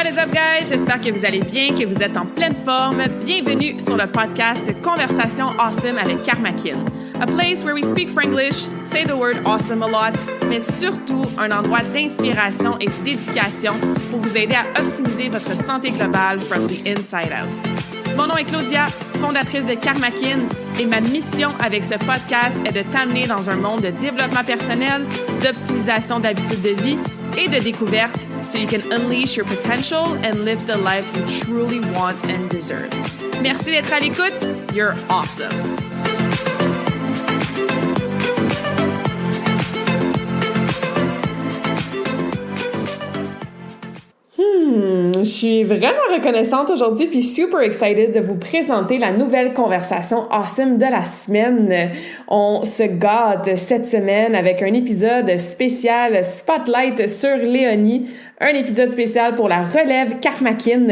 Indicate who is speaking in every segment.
Speaker 1: What is up, guys? J'espère que vous allez bien, que vous êtes en pleine forme. Bienvenue sur le podcast Conversation Awesome avec Karmakin. A place where we speak Franglish, say the word awesome a lot, mais surtout un endroit d'inspiration et d'éducation pour vous aider à optimiser votre santé globale from the inside out. Mon nom est Claudia, fondatrice de Karmakin, et ma mission avec ce podcast est de t'amener dans un monde de développement personnel, d'optimisation d'habitudes de vie et de découverte so you can unleash your potential and live the life you truly want and deserve. Merci d'être à l'écoute. You're awesome. Je suis vraiment reconnaissante aujourd'hui puis super excited de vous présenter la nouvelle conversation awesome de la semaine. On se gâte cette semaine avec un épisode spécial Spotlight sur Léonie, un épisode spécial pour la relève Karmakin,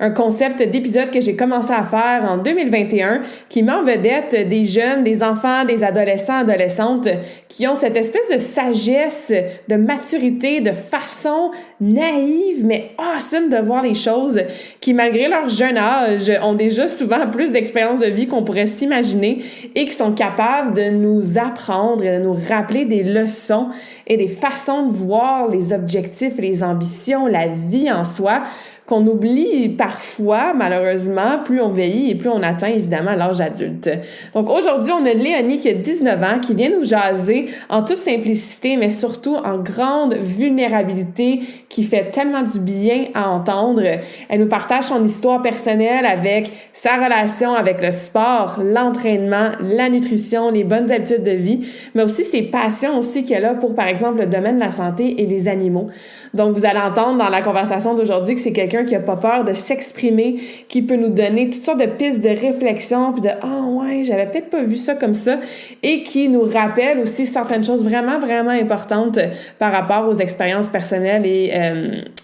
Speaker 1: un concept d'épisode que j'ai commencé à faire en 2021 qui met en vedette des jeunes, des enfants, des adolescents, adolescentes qui ont cette espèce de sagesse, de maturité, de façon naïve mais awesome de voir les choses, qui malgré leur jeune âge ont déjà souvent plus d'expérience de vie qu'on pourrait s'imaginer et qui sont capables de nous apprendre et de nous rappeler des leçons et des façons de voir les objectifs et les ambitions, la vie en soi, qu'on oublie parfois, malheureusement, plus on vieillit et plus on atteint évidemment l'âge adulte. Donc aujourd'hui, on a Léonie qui a 19 ans, qui vient nous jaser en toute simplicité, mais surtout en grande vulnérabilité, qui fait tellement du bien à entendre. Elle nous partage son histoire personnelle avec sa relation avec le sport, l'entraînement, la nutrition, les bonnes habitudes de vie, mais aussi ses passions aussi qu'elle a pour, par exemple, le domaine de la santé et les animaux. Donc, vous allez entendre dans la conversation d'aujourd'hui que c'est quelqu'un qui a pas peur de s'exprimer, qui peut nous donner toutes sortes de pistes de réflexion, puis de « Ah ouais, j'avais peut-être pas vu ça comme ça », et qui nous rappelle aussi certaines choses vraiment, vraiment importantes par rapport aux expériences personnelles et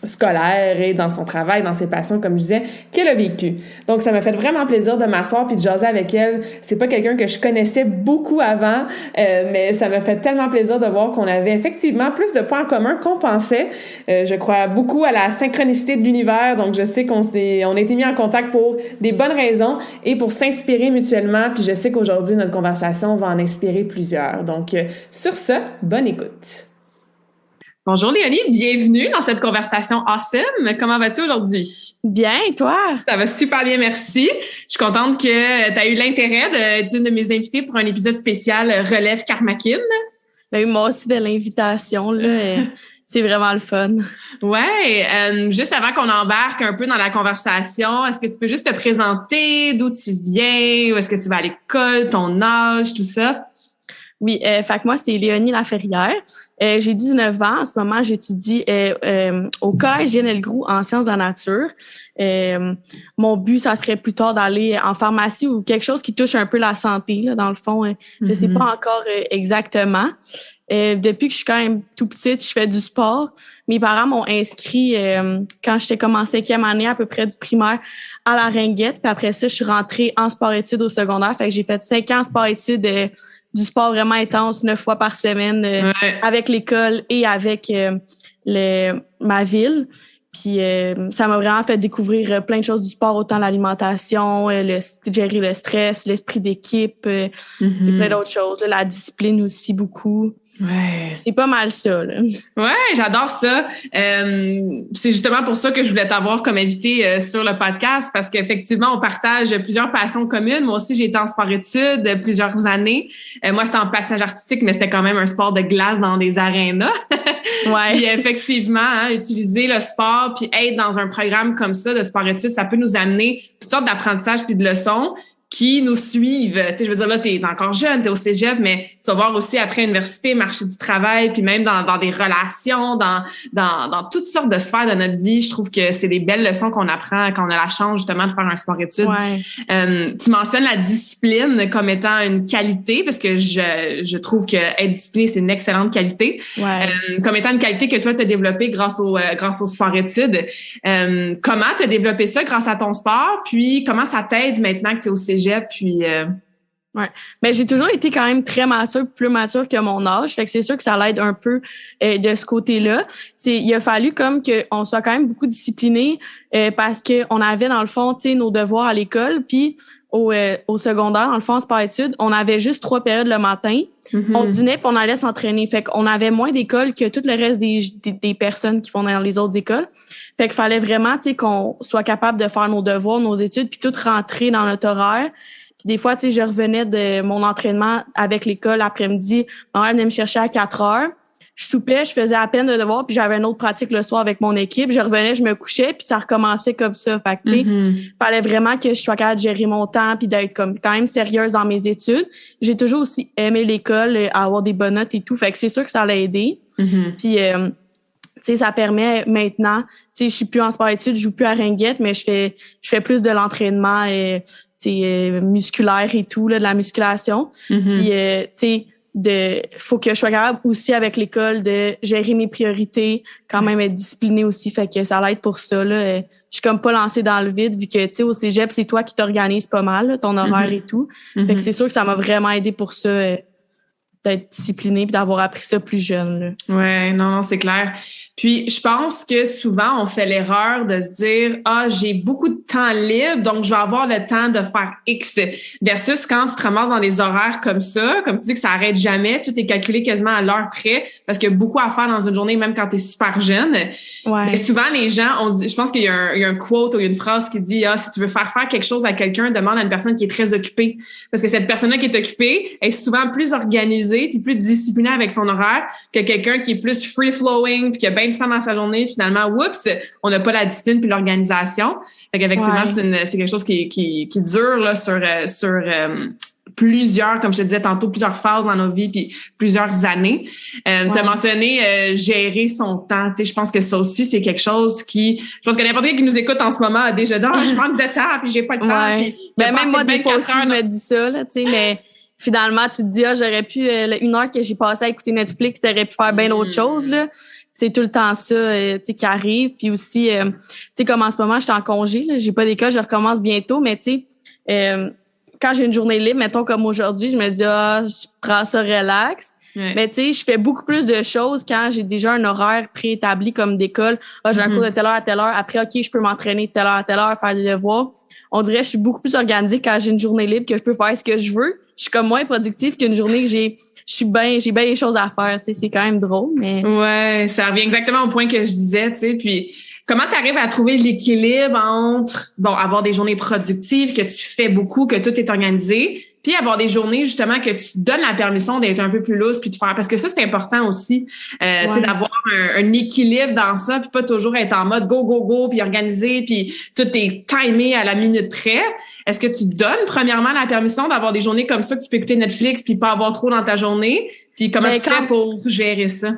Speaker 1: scolaires et dans son travail, dans ses passions, comme je disais, qu'elle a vécues. Donc, ça m'a fait vraiment plaisir de m'asseoir puis de jaser avec elle. C'est pas quelqu'un que je connaissais beaucoup avant, mais ça m'a fait tellement plaisir de voir qu'on avait effectivement plus de points en commun qu'on pensait. Je crois beaucoup à la synchronicité de l'univers, donc je sais qu'on a été mis en contact pour des bonnes raisons et pour s'inspirer mutuellement, puis je sais qu'aujourd'hui, notre conversation va en inspirer plusieurs. Donc, sur ce, bonne écoute. Bonjour Léonie, bienvenue dans cette conversation awesome. Comment vas-tu aujourd'hui?
Speaker 2: Bien, et toi?
Speaker 1: Ça va super bien, merci. Je suis contente que tu as eu l'intérêt d'être une de mes invitées pour un épisode spécial Relève Karmakin.
Speaker 2: Ben, moi aussi de l'invitation, là. C'est vraiment le fun.
Speaker 1: Ouais, juste avant qu'on embarque un peu dans la conversation, est-ce que tu peux juste te présenter, d'où tu viens, où est-ce que tu vas à l'école, ton âge, tout ça?
Speaker 2: Oui, fait que moi, c'est Léonie Laferrière. J'ai 19 ans. En ce moment, j'étudie au collège Lionel-Groulx en sciences de la nature. Mon but, ça serait plus tard d'aller en pharmacie ou quelque chose qui touche un peu la santé, là, dans le fond. Je sais pas encore exactement. Depuis que je suis quand même tout petite, je fais du sport. Mes parents m'ont inscrit quand j'étais comme en 5e année à peu près du primaire à la Ringuette. Puis après ça, je suis rentrée en sport-études au secondaire. Fait que j'ai fait 5 ans en sport-études, du sport vraiment intense, 9 fois par semaine avec l'école et avec ma ville. Puis ça m'a vraiment fait découvrir plein de choses du sport, autant l'alimentation, gérer le stress, l'esprit d'équipe, et plein d'autres choses. Là, la discipline aussi beaucoup.
Speaker 1: Ouais.
Speaker 2: C'est pas mal ça, là.
Speaker 1: Ouais, j'adore ça. C'est justement pour ça que je voulais t'avoir comme invité sur le podcast, parce qu'effectivement, on partage plusieurs passions communes. Moi aussi, j'ai été en sport-études plusieurs années. Moi, c'était en patinage artistique, mais c'était quand même un sport de glace dans des arénas.
Speaker 2: Ouais.
Speaker 1: Puis effectivement, utiliser le sport puis être dans un programme comme ça de sport-études, ça peut nous amener toutes sortes d'apprentissages puis de leçons qui nous suivent. Tu sais, je veux dire, là, t'es encore jeune, t'es au cégep, mais tu vas voir aussi après l'université, marché du travail, puis même dans des relations, dans toutes sortes de sphères de notre vie. Je trouve que c'est des belles leçons qu'on apprend quand on a la chance, justement, de faire un sport-études.
Speaker 2: Ouais.
Speaker 1: Tu mentionnes la discipline comme étant une qualité, parce que je trouve que être discipliné, c'est une excellente qualité.
Speaker 2: Ouais.
Speaker 1: Comme étant une qualité que toi, t'as développée grâce au sport-études. Comment t'as développé ça grâce à ton sport? Puis, comment ça t'aide maintenant que t'es au cégep? Puis
Speaker 2: Ouais. Mais j'ai toujours été quand même très mature, plus mature que mon âge. Fait que c'est sûr que ça l'aide un peu de ce côté-là. Il a fallu comme qu'on soit quand même beaucoup discipliné parce que on avait dans le fond, tu sais, nos devoirs à l'école, puis au secondaire, dans le fond, en sport-études, on avait juste 3 périodes le matin.
Speaker 1: Mm-hmm.
Speaker 2: On dînait puis on allait s'entraîner. Fait qu'on avait moins d'écoles que tout le reste des personnes qui font dans les autres écoles. Fait qu'il fallait vraiment, tu sais, qu'on soit capable de faire nos devoirs, nos études, puis tout rentrer dans notre horaire. Puis des fois, tu sais, je revenais de mon entraînement avec l'école l'après-midi. Ma mère venait me chercher à 4 heures. Je soupais, je faisais à peine de devoirs, puis j'avais une autre pratique le soir avec mon équipe. Je revenais, je me couchais, puis ça recommençait comme ça. Fait que, tu sais, fallait vraiment que je sois capable de gérer mon temps puis d'être comme quand même sérieuse dans mes études. J'ai toujours aussi aimé l'école, avoir des bonnes notes et tout. Fait que c'est sûr que ça l'a aidé. Puis, tu sais, ça permet maintenant, tu sais, je suis plus en sport-études, je joue plus à ringuette, mais je fais plus de l'entraînement musculaire et tout, là, de la musculation. Puis, tu sais, faut que je sois capable aussi avec l'école de gérer mes priorités, quand même être disciplinée aussi, fait que ça l'aide pour ça, là. Je suis comme pas lancée dans le vide, vu que, tu sais, au cégep, c'est toi qui t'organises pas mal, là, ton horaire et tout. Fait que c'est sûr que ça m'a vraiment aidé pour ça, d'être disciplinée puis d'avoir appris ça plus jeune, là.
Speaker 1: Ouais, non, c'est clair. Puis, je pense que souvent, on fait l'erreur de se dire, j'ai beaucoup de temps libre, donc je vais avoir le temps de faire X. Versus quand tu te ramasses dans des horaires comme ça, comme tu dis que ça arrête jamais, tout est calculé quasiment à l'heure près, parce qu'il y a beaucoup à faire dans une journée, même quand tu es super jeune.
Speaker 2: Ouais.
Speaker 1: Mais souvent, les gens, je pense qu'il y a un quote ou une phrase qui dit, si tu veux faire quelque chose à quelqu'un, demande à une personne qui est très occupée. Parce que cette personne-là qui est occupée est souvent plus organisée puis plus disciplinée avec son horaire que quelqu'un qui est plus free-flowing puis qui a bien du temps dans sa journée. Finalement, oups, on n'a pas la discipline puis l'organisation. Fait qu'effectivement, c'est quelque chose qui dure là, sur plusieurs, comme je te disais tantôt, plusieurs phases dans nos vies puis plusieurs années. T'as mentionné gérer son temps. Tu sais, je pense que ça aussi, c'est quelque chose je pense que n'importe qui nous écoute en ce moment a déjà dit, je manque de temps puis j'ai pas le temps.
Speaker 2: Ouais. Ben, même moi, des fois aussi, je me dis ça, là, tu sais, mais finalement, tu te dis, j'aurais pu, une heure que j'ai passé à écouter Netflix, t'aurais pu faire bien d'autres choses, là. C'est tout le temps ça, tu sais, qui arrive. Puis aussi, tu sais, comme en ce moment, je suis en congé, là, j'ai pas d'école, je recommence bientôt, mais tu sais, quand j'ai une journée libre, mettons comme aujourd'hui, je me dis, je prends ça relax. Ouais. Mais tu sais, je fais beaucoup plus de choses quand j'ai déjà un horaire préétabli comme d'école. J'ai un cours de telle heure à telle heure. Après, OK, je peux m'entraîner de telle heure à telle heure, faire des devoirs. On dirait que je suis beaucoup plus organisée quand j'ai une journée libre, que je peux faire ce que je veux. Je suis comme moins productive qu'une journée que j'ai bien les choses à faire. Tu sais, c'est quand même drôle, mais...
Speaker 1: Ouais, ça revient exactement au point que je disais, tu sais, puis... Comment tu arrives à trouver l'équilibre entre, avoir des journées productives, que tu fais beaucoup, que tout est organisé, puis avoir des journées, justement, que tu te donnes la permission d'être un peu plus loose, puis de faire, parce que ça, c'est important aussi, tu sais, d'avoir un équilibre dans ça, puis pas toujours être en mode go, go, go, puis organisé, puis tout est timé à la minute près. Est-ce que tu te donnes, premièrement, la permission d'avoir des journées comme ça, que tu peux écouter Netflix, puis pas avoir trop dans ta journée? Puis comment tu fais pour gérer ça?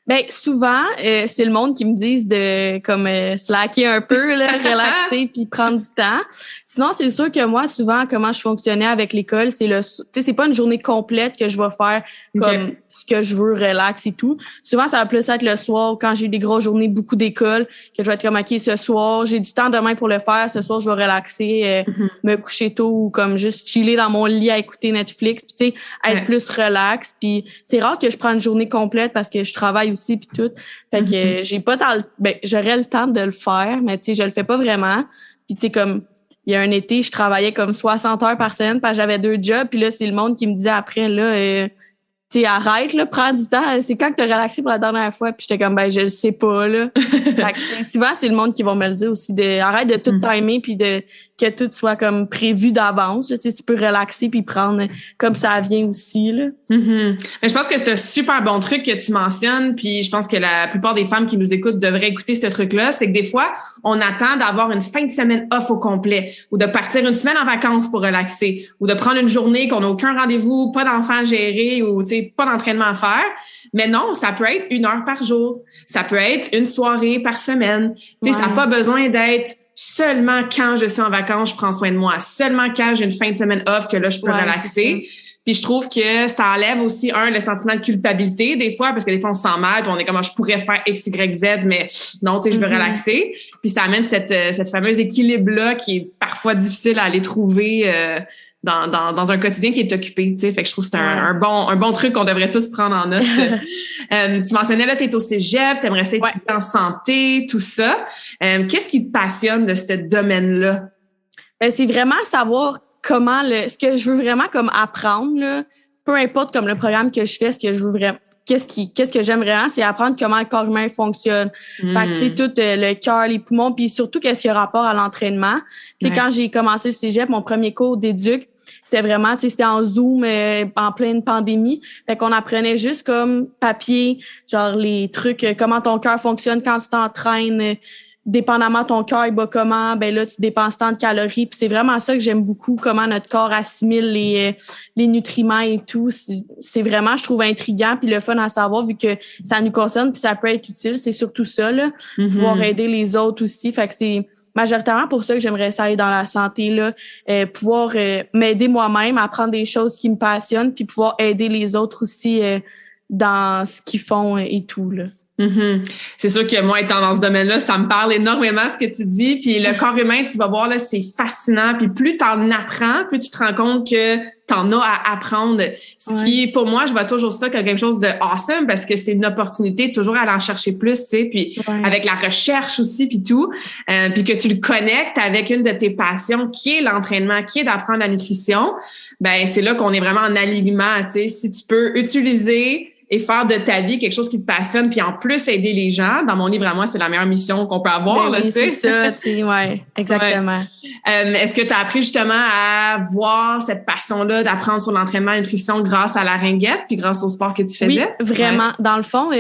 Speaker 2: Ben souvent c'est le monde qui me disent de comme slacker un peu là, relaxer puis prendre du temps. Sinon c'est sûr que moi souvent comment je fonctionnais avec l'école, c'est tu sais c'est pas une journée complète que je vais faire comme ce que je veux, relax et tout. Souvent ça va plus être le soir quand j'ai eu des grosses journées, beaucoup d'école, que je vais être comme OK, ce soir, j'ai du temps demain pour le faire, ce soir je vais relaxer, me coucher tôt ou comme juste chiller dans mon lit à écouter Netflix, puis tu sais être plus relax, puis c'est rare que je prenne une journée complète parce que je travaille aussi puis tout. Fait que j'ai pas j'aurais le temps de le faire, mais tu sais je le fais pas vraiment. Puis tu sais comme il y a un été, je travaillais comme 60 heures par semaine parce que j'avais 2 jobs, puis là c'est le monde qui me disait après là tu sais arrête là, prends du temps, c'est quand que t'as relaxé pour la dernière fois, puis j'étais comme je le sais pas là. Fait que souvent c'est le monde qui va me le dire aussi arrête de tout timer puis que tout soit comme prévu d'avance, tu sais tu peux relaxer puis prendre comme ça vient aussi là.
Speaker 1: Mais je pense que c'est un super bon truc que tu mentionnes, puis je pense que la plupart des femmes qui nous écoutent devraient écouter ce truc-là, c'est que des fois, on attend d'avoir une fin de semaine off au complet, ou de partir une semaine en vacances pour relaxer, ou de prendre une journée qu'on n'a aucun rendez-vous, pas d'enfants à gérer, ou tu sais, pas d'entraînement à faire. Mais non, ça peut être 1 heure par jour. Ça peut être une soirée par semaine. Tu sais, ça n'a pas besoin d'être seulement quand je suis en vacances, je prends soin de moi. Seulement quand j'ai une fin de semaine off que là, je peux relaxer. Puis je trouve que ça enlève aussi, le sentiment de culpabilité des fois, parce que des fois, on se sent mal, puis on est comme, je pourrais faire X, Y, Z, mais non, tu sais, je veux relaxer. Puis ça amène cette fameuse équilibre-là qui est parfois difficile à aller trouver dans un quotidien qui est occupé, tu sais. Fait que je trouve que c'est un bon truc qu'on devrait tous prendre en note. Tu mentionnais, là, t'es au cégep, t'aimerais ça étudier en santé, tout ça. Qu'est-ce qui te passionne de ce domaine-là?
Speaker 2: Ben, c'est vraiment savoir ce que je veux vraiment comme apprendre, là. Peu importe comme le programme que je fais, ce que je veux vraiment, qu'est-ce que j'aime vraiment, c'est apprendre comment le corps humain fonctionne. Fait que, tu sais, tout le cœur, les poumons, puis surtout qu'est-ce qui a rapport à l'entraînement. Tu sais, quand j'ai commencé le cégep, mon premier cours d'éduc, c'était vraiment, tu sais, c'était en Zoom, en pleine pandémie. Fait qu'on apprenait juste comme papier, genre les trucs, comment ton cœur fonctionne quand tu t'entraînes, dépendamment ton cœur il bat comment, ben là tu dépenses tant de calories, puis c'est vraiment ça que j'aime beaucoup, comment notre corps assimile les nutriments et tout. C'est vraiment, je trouve, intriguant puis le fun à savoir vu que ça nous concerne puis ça peut être utile, c'est surtout ça là, pouvoir aider les autres aussi. Fait que c'est majoritairement pour ça que j'aimerais ça aller dans la santé là, pouvoir m'aider moi-même, apprendre des choses qui me passionnent puis pouvoir aider les autres aussi dans ce qu'ils font et tout là.
Speaker 1: C'est sûr que moi, étant dans ce domaine-là, ça me parle énormément ce que tu dis. Puis le corps humain, tu vas voir, là, c'est fascinant. Puis plus t'en apprends, plus tu te rends compte que t'en as à apprendre. Ce qui, pour moi, je vois toujours ça comme quelque chose de awesome parce que c'est une opportunité toujours à aller en chercher plus, tu sais. Puis avec la recherche aussi, puis tout. Puis que tu le connectes avec une de tes passions qui est l'entraînement, qui est d'apprendre la nutrition. Ben, c'est là qu'on est vraiment en alignement, tu sais. Si tu peux utiliser et faire de ta vie quelque chose qui te passionne, puis en plus aider les gens. Dans mon livre à moi, c'est la meilleure mission qu'on peut avoir.
Speaker 2: Ben oui, c'est ça, tu sais, ouais, exactement.
Speaker 1: Est-ce que tu as appris justement à voir cette passion-là d'apprendre sur l'entraînement et la nutrition grâce à la ringuette, puis grâce au sport que tu faisais?
Speaker 2: Oui, vraiment. Ouais. Dans le fond,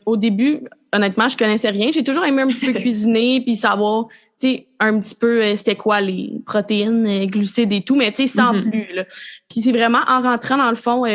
Speaker 2: au début, honnêtement, je connaissais rien. J'ai toujours aimé un petit peu cuisiner, puis savoir, tu sais, un petit peu c'était quoi les protéines, glucides et tout, mais tu sais, sans plus. Là. Puis c'est vraiment en rentrant dans le fond...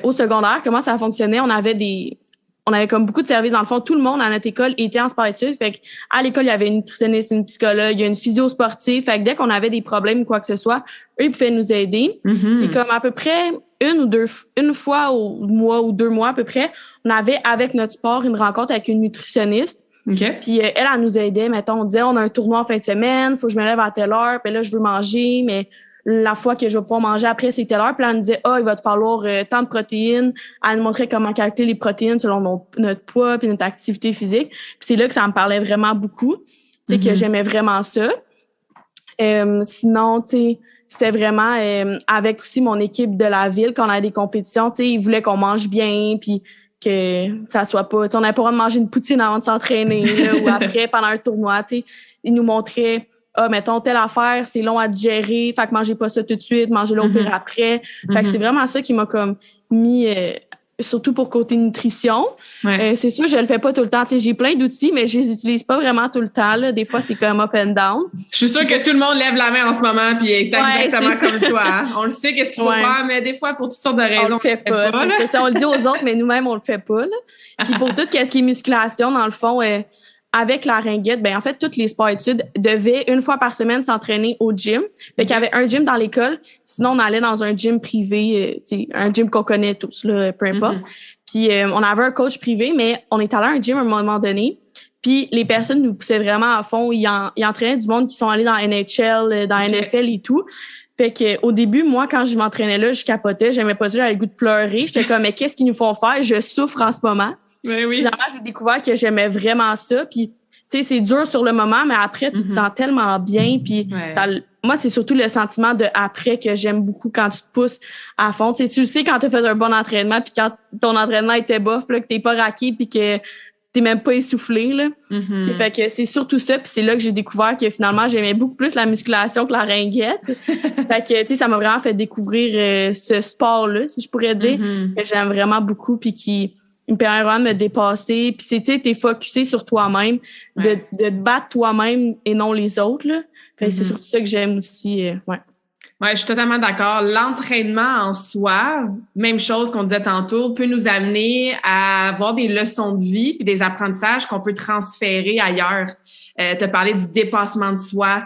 Speaker 2: au secondaire, comment ça fonctionnait? On avait comme beaucoup de services. Dans le fond, tout le monde à notre école était en sport-études. Fait qu'à l'école, il y avait une nutritionniste, une psychologue, il y a une physio sportive. Fait que dès qu'on avait des problèmes ou quoi que ce soit, eux, ils pouvaient nous aider. Puis comme à peu près une fois au mois ou 2 mois à peu près, on avait avec notre sport une rencontre avec une nutritionniste.
Speaker 1: Okay.
Speaker 2: Puis elle nous aidait. Mettons, on disait, on a un tournoi en fin de semaine, faut que je me lève à telle heure. Puis là, je veux manger, mais la fois que je vais pouvoir manger après, c'est telle heure. Puis là, elle nous disait, il va te falloir tant de protéines. Elle nous montrait comment calculer les protéines selon notre poids puis notre activité physique. Puis c'est là que ça me parlait vraiment beaucoup. Tu sais, que j'aimais vraiment ça. Sinon, tu sais, c'était vraiment avec aussi mon équipe de la ville, quand on avait des compétitions, tu sais, ils voulaient qu'on mange bien, puis que ça soit pas... Tu sais, on n'avait pas le droit de manger une poutine avant de s'entraîner, là, ou après, pendant un tournoi, tu sais. Ils nous montraient... mettons, telle affaire, c'est long à digérer, fait que mangez pas ça tout de suite, mangez-le au pire après. Fait que c'est vraiment ça qui m'a comme mis, surtout pour côté nutrition. C'est sûr, je le fais pas tout le temps. Tu sais, j'ai plein d'outils, mais je les utilise pas vraiment tout le temps, là. Des fois, c'est comme up and down.
Speaker 1: Je suis sûre que tout le monde lève la main en ce moment puis est exactement comme toi. Hein? On le sait qu'est-ce qu'il faut faire, mais des fois, pour toutes sortes de raisons,
Speaker 2: on le fait pas. On le dit aux autres, mais nous-mêmes, on le fait pas, là. Puis pour tout ce qui est musculation, dans le fond, avec la ringuette, ben en fait, toutes les sports-études devaient une fois par semaine s'entraîner au gym. Fait qu'il y avait un gym dans l'école, sinon on allait dans un gym privé, un gym qu'on connaît tous, là, peu importe. Puis on avait un coach privé, mais on est allé à un gym à un moment donné. Puis les personnes nous poussaient vraiment à fond. Ils entraînaient du monde qui sont allés dans NHL, dans NFL et tout. Fait que au début, moi, quand je m'entraînais là, je capotais, j'aimais pas ça, j'avais le goût de pleurer. J'étais comme, mais qu'est-ce qu'ils nous font faire? Je souffre en ce moment.
Speaker 1: Oui.
Speaker 2: Finalement, j'ai découvert que j'aimais vraiment ça. Puis, tu sais, c'est dur sur le moment, mais après, tu te sens tellement bien. Puis, moi, c'est surtout le sentiment de après que j'aime beaucoup quand tu te pousses à fond. Tu sais, tu le sais quand tu as fait un bon entraînement, puis quand ton entraînement était bof, là, que t'es pas raqué, puis que t'es même pas essoufflé, là. Fait que c'est surtout ça. Puis c'est là que j'ai découvert que finalement, j'aimais beaucoup plus la musculation que la ringuette. Fait que, tu sais, ça m'a vraiment fait découvrir ce sport-là, si je pourrais dire, que j'aime vraiment beaucoup, puis qui il me permet vraiment de me dépasser. Puis c'est, tu sais, t'es focusé sur toi-même, de te battre toi-même et non les autres, là. Fait que c'est surtout ça que j'aime aussi, Ouais,
Speaker 1: je suis totalement d'accord. L'entraînement en soi, même chose qu'on disait tantôt, peut nous amener à avoir des leçons de vie puis des apprentissages qu'on peut transférer ailleurs. T'as parlé du dépassement de soi.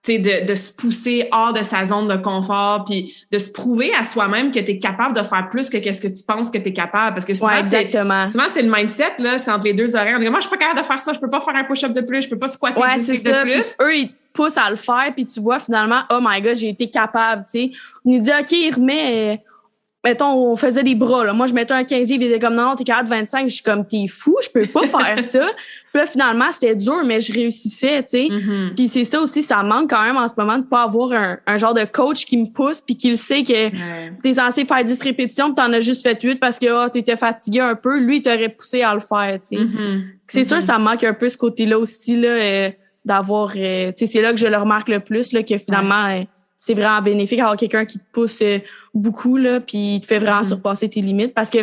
Speaker 1: tu sais, de se pousser hors de sa zone de confort, puis de se prouver à soi-même que tu es capable de faire plus que qu'est-ce que tu penses que tu es capable. Parce que souvent, c'est le mindset, là, c'est entre les deux oreilles. On dit, moi, je suis pas capable de faire ça, je peux pas faire un push-up de plus, je peux pas squatter de plus.
Speaker 2: Puis eux, ils te poussent à le faire, puis tu vois finalement, oh my God, j'ai été capable, tu sais. On nous dit, OK, il remet... mettons, on faisait des bras, là. Moi, je mettais un 15 livres, il était comme, non, t'es capable de 25. Je suis comme, t'es fou, je peux pas faire ça. Puis là, finalement, c'était dur, mais je réussissais, tu sais.
Speaker 1: Mm-hmm.
Speaker 2: Puis c'est ça aussi, ça manque quand même en ce moment de pas avoir un genre de coach qui me pousse puis qui le sait que t'es censé faire 10 répétitions puis t'en as juste fait 8 parce que t'étais fatigué un peu. Lui, il t'aurait poussé à le faire, tu sais.
Speaker 1: Mm-hmm.
Speaker 2: C'est sûr, ça manque un peu ce côté-là aussi, là, d'avoir... tu sais, c'est là que je le remarque le plus, là, que finalement... c'est vraiment bénéfique d'avoir quelqu'un qui te pousse beaucoup, là, puis il te fait vraiment surpasser tes limites. Parce que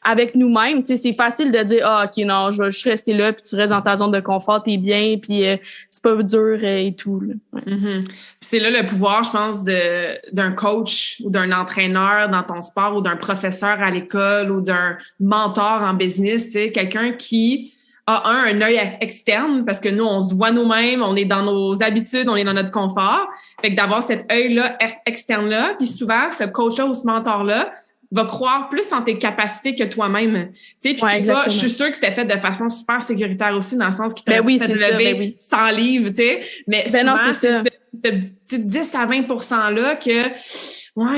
Speaker 2: avec nous-mêmes, tu sais, c'est facile de dire, OK, non, je vais juste rester là, puis tu restes dans ta zone de confort, t'es bien, puis c'est pas dur et tout, là.
Speaker 1: Puis c'est là le pouvoir, je pense, d'un coach ou d'un entraîneur dans ton sport ou d'un professeur à l'école ou d'un mentor en business, tu sais, quelqu'un qui a un œil externe parce que nous, on se voit nous-mêmes, on est dans nos habitudes, on est dans notre confort. Fait que d'avoir cet œil-là externe-là, puis souvent, ce coach-là ou ce mentor-là va croire plus en tes capacités que toi-même. Tu sais, puis je suis sûre que c'était fait de façon super sécuritaire aussi, dans le sens qu'il t'a fait lever 100 livres, tu sais. Mais souvent, c'est ce petit 10 à 20%-là que...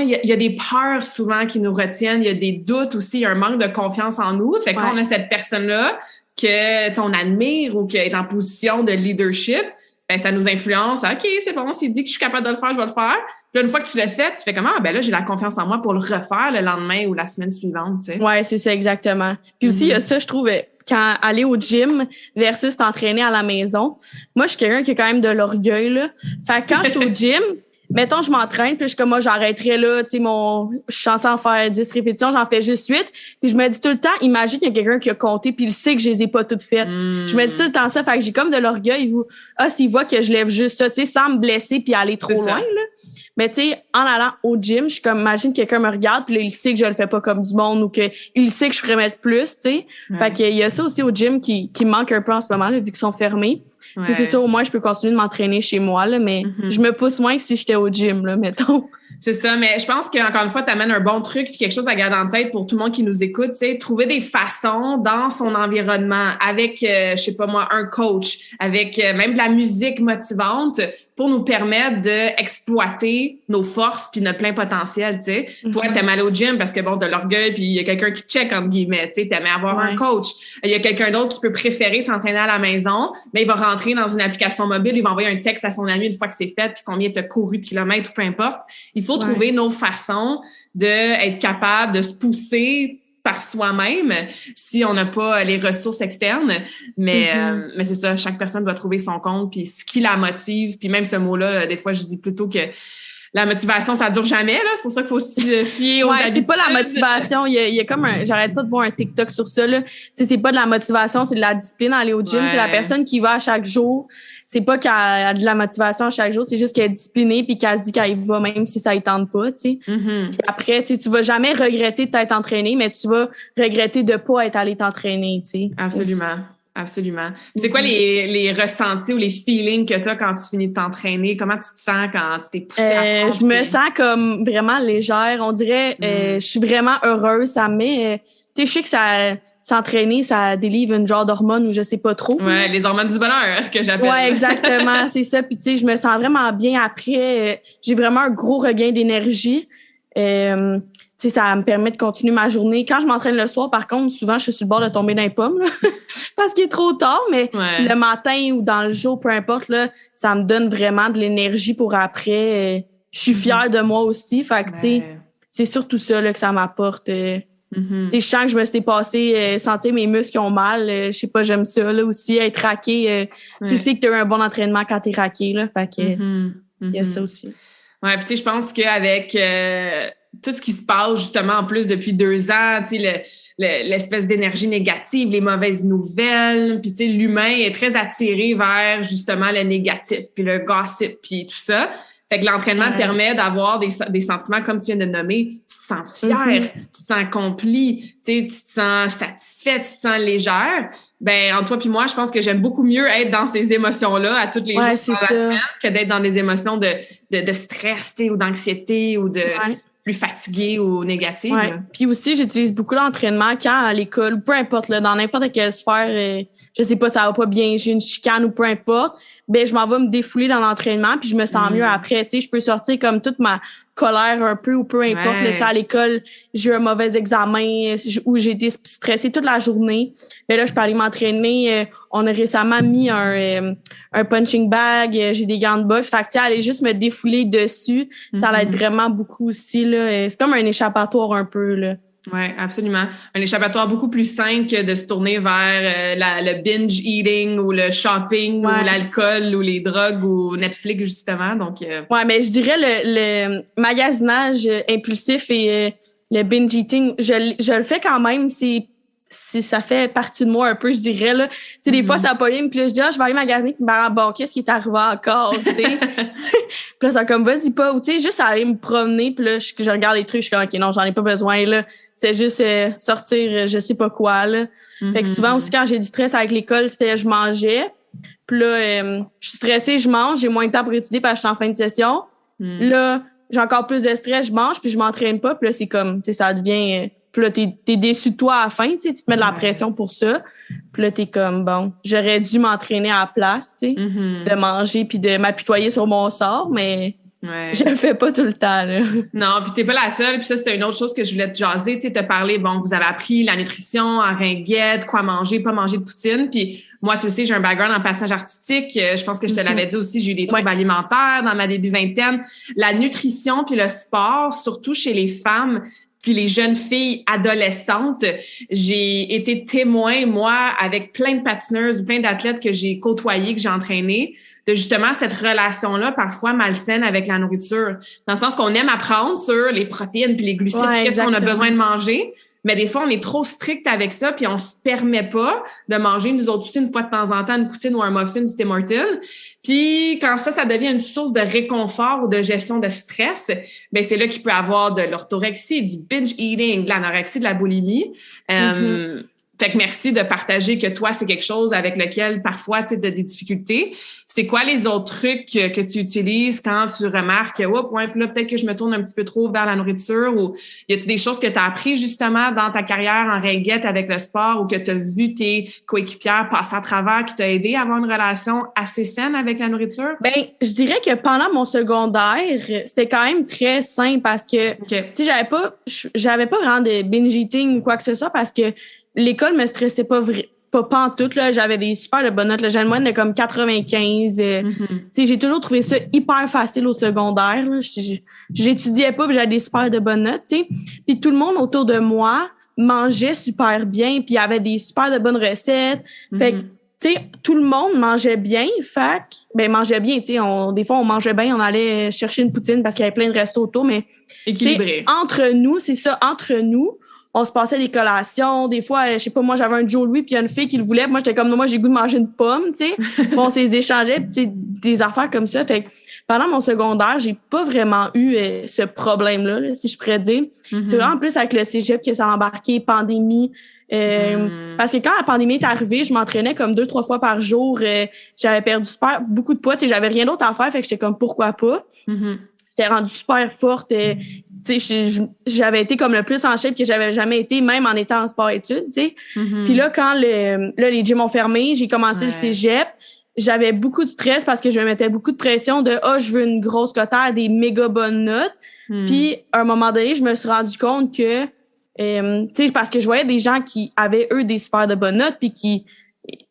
Speaker 1: il y a des peurs souvent qui nous retiennent, il y a des doutes aussi, il y a un manque de confiance en nous. Fait que quand on a cette personne-là que on admire ou qui est en position de leadership, ben ça nous influence. OK, c'est bon, s'il dit que je suis capable de le faire, je vais le faire. Puis là, une fois que tu l'as fait, tu fais comment? Ben là, j'ai la confiance en moi pour le refaire le lendemain ou la semaine suivante, tu sais.
Speaker 2: Ouais, c'est ça, exactement. Puis aussi, il y a ça, je trouve, quand aller au gym versus t'entraîner à la maison. Moi, je suis quelqu'un qui a quand même de l'orgueil, là. Fait que quand je suis au gym, mettons, je m'entraîne, puis je suis comme, moi, j'arrêterais là, tu sais, je suis censée en faire 10 répétitions, j'en fais juste 8. Puis je me dis tout le temps, imagine qu'il y a quelqu'un qui a compté, puis il sait que je les ai pas toutes faites. Je me dis tout le temps ça, fait que j'ai comme de l'orgueil où, s'il voit que je lève juste ça, tu sais, sans me blesser puis aller trop loin, là. Mais tu sais, en allant au gym, je suis comme, imagine que quelqu'un me regarde, puis là, il sait que je le fais pas comme du monde ou que il sait que je pourrais mettre plus, tu sais. Fait qu'il y a ça aussi au gym qui manque un peu en ce moment, là, vu qu'ils sont fermés. C'est sûr, au moins, je peux continuer de m'entraîner chez moi, là, mais je me pousse moins que si j'étais au gym, là, mettons.
Speaker 1: C'est ça, mais je pense qu'encore une fois, tu amènes un bon truc puis quelque chose à garder en tête pour tout le monde qui nous écoute, tu sais, trouver des façons dans son environnement avec, je sais pas moi, un coach, avec même de la musique motivante pour nous permettre d'exploiter nos forces puis notre plein potentiel, tu sais. Toi, t'aimes aller au gym parce que bon, t'as l'orgueil puis il y a quelqu'un qui check, entre guillemets, tu sais, t'aimes avoir un coach. Il y a quelqu'un d'autre qui peut préférer s'entraîner à la maison, mais il va rentrer dans une application mobile, il va envoyer un texte à son ami une fois que c'est fait puis combien t'as couru de kilomètres ou peu importe. Il faut trouver nos façons d'être capable de se pousser par soi-même si on n'a pas les ressources externes. Mais c'est ça, chaque personne doit trouver son compte puis ce qui la motive. Puis même ce mot-là, des fois, je dis plutôt que la motivation, ça dure jamais, là. C'est pour ça qu'il faut se fier aux habitudes.
Speaker 2: C'est pas la motivation. Il y a comme j'arrête pas de voir un TikTok sur ça, là. Tu sais, c'est pas de la motivation, c'est de la discipline à aller au gym. C'est la personne qui va à chaque jour. C'est pas qu'elle a de la motivation à chaque jour, c'est juste qu'elle est disciplinée puis qu'elle se dit qu'elle y va même si ça ne tente pas, tu sais. Puis après, tu vas jamais regretter de t'être entraîné, mais tu vas regretter de pas être allé t'entraîner, tu sais.
Speaker 1: Absolument. Absolument. C'est quoi les ressentis ou les feelings que tu as quand tu finis de t'entraîner? Comment tu te sens quand tu t'es poussé à fond?
Speaker 2: Je me sens comme vraiment légère. On dirait, je suis vraiment heureuse. Ça me met... tu sais, je sais que s'entraîner, ça délivre une genre d'hormone ou je sais pas trop.
Speaker 1: Ouais, les hormones du bonheur que j'appelle.
Speaker 2: Ouais, exactement, c'est ça. Puis tu sais, je me sens vraiment bien après. J'ai vraiment un gros regain d'énergie. Tu sais, ça me permet de continuer ma journée. Quand je m'entraîne le soir, par contre, souvent, je suis sur le bord de tomber dans les pommes, là, parce qu'il est trop tard, mais le matin ou dans le jour, peu importe, là, ça me donne vraiment de l'énergie pour après. Je suis fière de moi aussi. Fait que, tu sais, c'est surtout ça, là, que ça m'apporte. Tu sais, je sens que je me suis dépassée, sentir mes muscles qui ont mal. Je sais pas, j'aime ça, là, aussi, être raqué. Tu sais que tu as eu un bon entraînement quand t'es raqué, là. Fait que, il y a ça aussi.
Speaker 1: Ouais, puis tu sais, je pense qu'avec tout ce qui se passe, justement, en plus, depuis 2 ans, tu sais, l'espèce d'énergie négative, les mauvaises nouvelles, puis tu sais, l'humain est très attiré vers, justement, le négatif, puis le gossip, puis tout ça. Fait que l'entraînement te permet d'avoir des sentiments, comme tu viens de nommer, tu te sens fier, tu te sens accompli, tu te sens satisfait, tu te sens légère. Ben, entre toi puis moi, je pense que j'aime beaucoup mieux être dans ces émotions-là à tous les jours dans la semaine que d'être dans des émotions de stress, ou d'anxiété ou de plus fatigué ou négative.
Speaker 2: Ouais. Puis aussi, j'utilise beaucoup l'entraînement quand à l'école, peu importe, là, dans n'importe quelle sphère, je sais pas, ça va pas bien, j'ai une chicane ou peu importe, ben je m'en vais me défouler dans l'entraînement puis je me sens mieux après. Tu sais, je peux sortir comme toute ma colère un peu ou peu importe. Là, à l'école, j'ai eu un mauvais examen où j'ai été stressée toute la journée. Mais là, je peux aller m'entraîner. On a récemment mis un punching bag. J'ai des gants de boxe. Fait que, tu sais, aller juste me défouler dessus, ça l'aide vraiment beaucoup aussi, là. C'est comme un échappatoire un peu, là.
Speaker 1: Oui, absolument. Un échappatoire beaucoup plus sain que de se tourner vers le binge eating ou le shopping ou l'alcool ou les drogues ou Netflix, justement. Donc,
Speaker 2: ouais, mais je dirais le magasinage impulsif et le binge eating, je le fais quand même. Si ça fait partie de moi un peu, je dirais, là. Tu sais, des fois, ça va pas bien, puis là, je dis, je vais aller magasiner, puis bon, qu'est-ce qui est arrivé encore, tu sais? Puis là, ça comme, vas-y pas, ou tu sais, juste aller me promener, puis là, je regarde les trucs, je suis comme, OK, non, j'en ai pas besoin, là. C'est juste sortir, je sais pas quoi, là. Fait que souvent, aussi, quand j'ai du stress avec l'école, c'était je mangeais, puis là, je suis stressée, je mange, j'ai moins de temps pour étudier parce que je suis en fin de session. Là, j'ai encore plus de stress, je mange, puis je m'entraîne pas, puis là, c'est comme, tu sais, ça devient... Puis là, t'es déçu de toi à la fin, tu sais, tu te mets de la pression pour ça. Puis là, t'es comme, bon, j'aurais dû m'entraîner à la place, tu sais, de manger puis de m'apitoyer sur mon sort, mais je le fais pas tout le temps, là.
Speaker 1: Non, puis t'es pas la seule. Puis ça, c'était une autre chose que je voulais te jaser, tu sais, te parler, bon, vous avez appris la nutrition en ringuette, quoi manger, pas manger de poutine. Puis moi, tu le sais, j'ai un background en passage artistique. Je pense que je te l'avais dit aussi, j'ai eu des troubles alimentaires dans ma début vingtaine. La nutrition puis le sport, surtout chez les femmes, puis les jeunes filles adolescentes, j'ai été témoin, moi, avec plein de patineuses, plein d'athlètes que j'ai côtoyés, que j'ai entraînés, de justement cette relation-là, parfois malsaine avec la nourriture. Dans le sens qu'on aime apprendre sur les protéines puis les glucides, puis qu'est-ce qu'on a besoin de manger. Mais des fois, on est trop strict avec ça, puis on se permet pas de manger, nous autres aussi, une fois de temps en temps, une poutine ou un muffin du Tim Hortons. Puis quand ça devient une source de réconfort ou de gestion de stress, ben c'est là qu'il peut y avoir de l'orthorexie, du binge eating, de l'anorexie, de la boulimie. Fait que merci de partager que toi, c'est quelque chose avec lequel parfois tu as des difficultés. C'est quoi les autres trucs que tu utilises quand tu remarques là, peut-être que je me tourne un petit peu trop vers la nourriture, ou y a-tu des choses que tu as appris justement dans ta carrière en ringuette avec le sport, ou que tu as vu tes coéquipières passer à travers qui t'a aidé à avoir une relation assez saine avec la nourriture?
Speaker 2: Ben, je dirais que pendant mon secondaire, c'était quand même très sain parce que tu sais, j'avais pas vraiment de binge eating ou quoi que ce soit parce que l'école me stressait pas en tout, là. J'avais des super de bonnes notes, là. J'avais une moyenne de comme 95. Tu sais, j'ai toujours trouvé ça hyper facile au secondaire, là. J'étudiais pas, puis j'avais des super de bonnes notes, tu sais. Puis tout le monde autour de moi mangeait super bien, puis il y avait des super de bonnes recettes. Fait que, tu sais, tout le monde mangeait bien, mangeait bien, tu sais. Des fois, on mangeait bien, on allait chercher une poutine parce qu'il y avait plein de restos autour, mais
Speaker 1: équilibré.
Speaker 2: Entre nous, c'est ça, entre nous, on se passait des collations. Des fois, je sais pas, moi, j'avais un Joe Louis puis il y a une fille qui le voulait. Moi, j'étais comme, moi, j'ai le goût de manger une pomme, tu sais. On s'est échangé, tu sais, des affaires comme ça. Fait que pendant mon secondaire, j'ai pas vraiment eu ce problème-là, là, si je pourrais dire. C'est vraiment plus avec le cégep que ça a embarqué, pandémie. Parce que quand la pandémie est arrivée, je m'entraînais comme 2-3 fois par jour. J'avais perdu beaucoup de poids. Tu sais, j'avais rien d'autre à faire. Fait que j'étais comme, pourquoi pas? J'étais rendue super forte. Tu sais, j'avais été comme le plus en shape que j'avais jamais été, même en étant en sport-études, tu sais. Puis là, quand les gyms ont fermé, j'ai commencé le cégep. J'avais beaucoup de stress parce que je me mettais beaucoup de pression de je veux une grosse cotère, des méga bonnes notes. Puis à un moment donné, je me suis rendu compte que tu sais, parce que je voyais des gens qui avaient eux des super de bonnes notes puis qui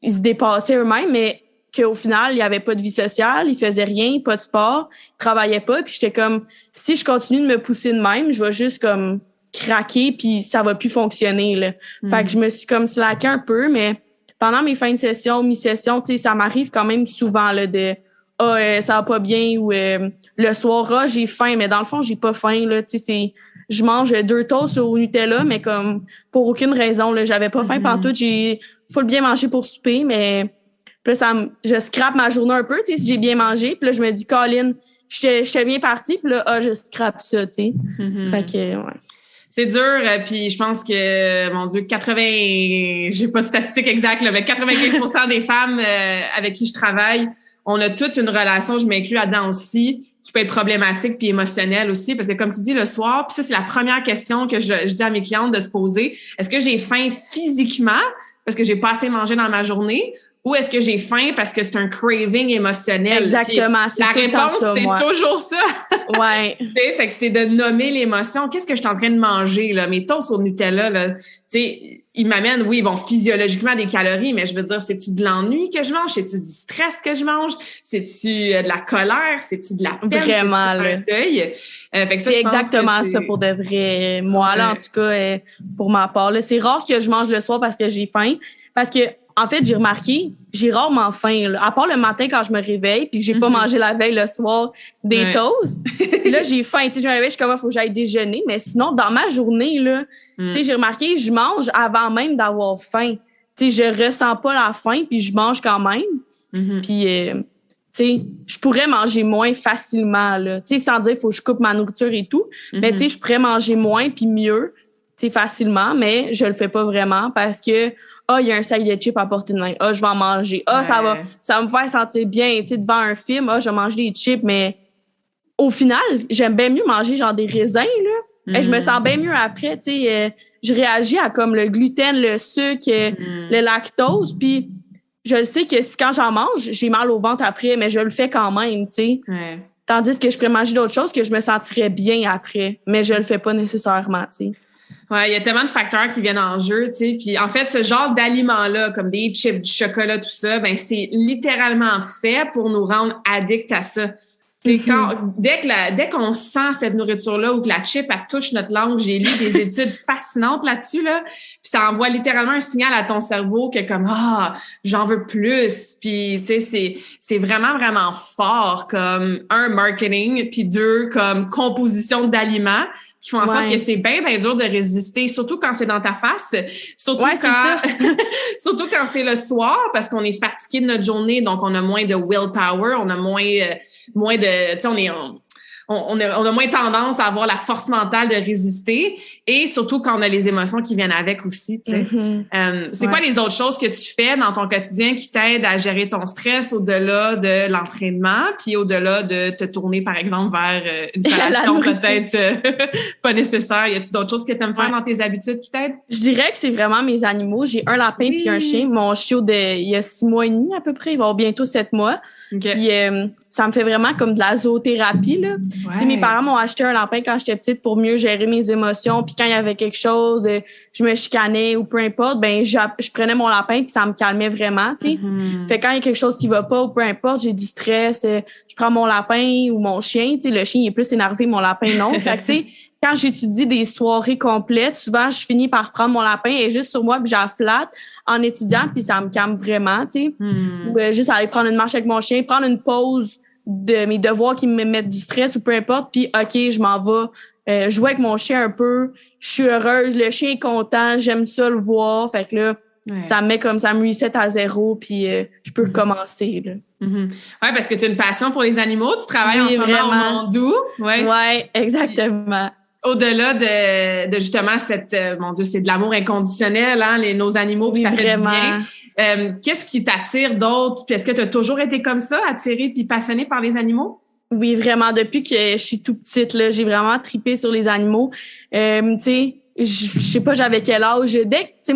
Speaker 2: ils se dépassaient eux-mêmes, mais qu'au final, il y avait pas de vie sociale, ils faisaient rien, pas de sport, ils travaillaient pas, puis j'étais comme, si je continue de me pousser de même, je vais juste comme craquer, puis ça va plus fonctionner, là. Fait que je me suis comme slacké un peu, mais pendant mes fins de session, mi-session, tu sais, ça m'arrive quand même souvent, là, ça va pas bien, ou le soir, j'ai faim, mais dans le fond, j'ai pas faim, là, tu sais, je mange 2 toasts au Nutella, mais comme, pour aucune raison, là, j'avais pas faim pantoute, faut le bien manger pour souper, mais puis là, je scrape ma journée un peu, tu sais, si j'ai bien mangé. Puis là, je me dis, Colin, j'étais bien partie, puis là, je scrape ça, tu sais. Fait que, ouais.
Speaker 1: C'est dur, puis je pense que, mon Dieu, j'ai pas de statistique exacte, là, mais 95% des femmes avec qui je travaille, on a toute une relation, je m'inclus là-dedans aussi, qui peut être problématique puis émotionnelle aussi, parce que comme tu dis, le soir, puis ça, c'est la première question que je dis à mes clientes de se poser. Est-ce que j'ai faim physiquement parce que j'ai pas assez mangé dans ma journée? Ou est-ce que j'ai faim parce que c'est un craving émotionnel?
Speaker 2: Exactement.
Speaker 1: La réponse, c'est toujours ça.
Speaker 2: Ouais.
Speaker 1: Fait que c'est de nommer l'émotion. Qu'est-ce que je suis en train de manger, là? Mes toasts au Nutella, là, tu sais, ils m'amènent, oui, bon, physiologiquement des calories, mais je veux dire, c'est-tu de l'ennui que je mange? C'est-tu du stress que je mange? C'est-tu de la colère? C'est-tu de la peine?
Speaker 2: Vraiment,
Speaker 1: c'est-tu un deuil? Fait que ça,
Speaker 2: c'est exactement ça pour de vrai. Moi, là, en tout cas, pour ma part, là, c'est rare que je mange le soir parce que j'ai faim. Parce que, en fait, j'ai remarqué, j'ai rarement faim, là. À part le matin quand je me réveille puis que j'ai pas mangé la veille le soir des toasts. Puis là, j'ai faim. Tu sais, je me réveille, je suis comme, il faut que j'aille déjeuner. Mais sinon, dans ma journée, là, tu sais, j'ai remarqué, je mange avant même d'avoir faim. Tu sais, je ressens pas la faim puis je mange quand même. Puis, tu sais, je pourrais manger moins facilement, là. Tu sais, sans dire, il faut que je coupe ma nourriture et tout. Mais, tu sais, je pourrais manger moins puis mieux, tu sais, facilement. Mais je le fais pas vraiment parce que, il y a un sac de chips à portée de main. Je vais en manger. Ça va me faire sentir bien. Tu sais, devant un film, je vais manger des chips, mais au final, j'aime bien mieux manger genre des raisins, là. Et je me sens bien mieux après, tu sais. Je réagis à comme le gluten, le sucre, le lactose, puis je le sais que quand j'en mange, j'ai mal au ventre après, mais je le fais quand même, tu sais.
Speaker 1: Ouais.
Speaker 2: Tandis que je pourrais manger d'autres choses que je me sentirais bien après, mais je le fais pas nécessairement, tu sais.
Speaker 1: Ouais, il y a tellement de facteurs qui viennent en jeu, tu sais. Puis en fait, ce genre d'aliments-là, comme des chips, du chocolat, tout ça, ben c'est littéralement fait pour nous rendre addicts à ça. C'est dès qu'on sent cette nourriture-là ou que la chip elle touche notre langue, j'ai lu des études fascinantes là-dessus là, puis ça envoie littéralement un signal à ton cerveau que comme j'en veux plus. Puis tu sais c'est vraiment fort comme un marketing puis deux comme composition d'aliments qui font en sorte que c'est bien dur de résister, surtout quand c'est dans ta face, surtout surtout quand c'est le soir parce qu'on est fatigué de notre journée, donc on a moins de willpower, on a moins de, tu sais, on a moins tendance à avoir la force mentale de résister et surtout quand on a les émotions qui viennent avec aussi, tu sais. C'est quoi les autres choses que tu fais dans ton quotidien qui t'aident à gérer ton stress au-delà de l'entraînement puis au-delà de te tourner, par exemple, vers une collation peut-être pas nécessaire? Y a-t-il d'autres choses que tu aimes faire dans tes habitudes qui t'aident?
Speaker 2: Je dirais que c'est vraiment mes animaux. J'ai un lapin puis un chien. Mon chiot il y a 6 mois et demi à peu près. Il va avoir bientôt 7 mois. Puis ça me fait vraiment comme de la zoothérapie, là. Tu sais, mes parents m'ont acheté un lapin quand j'étais petite pour mieux gérer mes émotions. Puis quand il y avait quelque chose, je me chicanais ou peu importe, ben je prenais mon lapin puis ça me calmait vraiment, tu sais. Fait quand il y a quelque chose qui va pas ou peu importe, j'ai du stress, je prends mon lapin ou mon chien, tu sais, le chien il est plus énervé, mon lapin non. Fait que tu sais, quand j'étudie des soirées complètes, souvent je finis par prendre mon lapin et juste sur moi puis je la flatte en étudiant puis ça me calme vraiment, tu sais. Ou juste aller prendre une marche avec mon chien, prendre une pause de mes devoirs qui me mettent du stress ou peu importe, puis OK, je m'en vais jouer avec mon chien un peu, je suis heureuse, le chien est content, j'aime ça le voir, fait que là, ça me met comme ça me reset à zéro, puis je peux recommencer, là.
Speaker 1: Ouais, parce que tu as une passion pour les animaux, tu travailles en ce moment au Mondou.
Speaker 2: Ouais, exactement.
Speaker 1: Au-delà de justement cette, mon Dieu, c'est de l'amour inconditionnel, hein, nos animaux, puis ça fait du bien. Qu'est-ce qui t'attire d'autre? Puis est-ce que tu as toujours été comme ça, attirée puis passionnée par les animaux?
Speaker 2: Oui, vraiment. Depuis que je suis toute petite, là, j'ai vraiment trippé sur les animaux. Tu sais, je sais pas j'avais quel âge. Dès que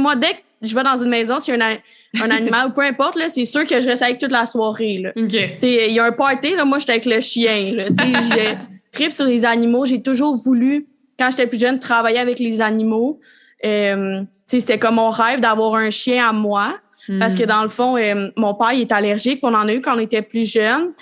Speaker 2: je vais dans une maison, s'il y a un animal ou peu importe, là, c'est sûr que je reste avec toute la soirée, là. Tu sais, il y a un party, là, moi, j'étais avec le chien, là. Tu sais, je trippe sur les animaux. J'ai toujours voulu, quand j'étais plus jeune, travailler avec les animaux. Tu sais, c'était comme mon rêve d'avoir un chien à moi. Parce que dans le fond, mon père, il est allergique. On en a eu quand on était plus jeune.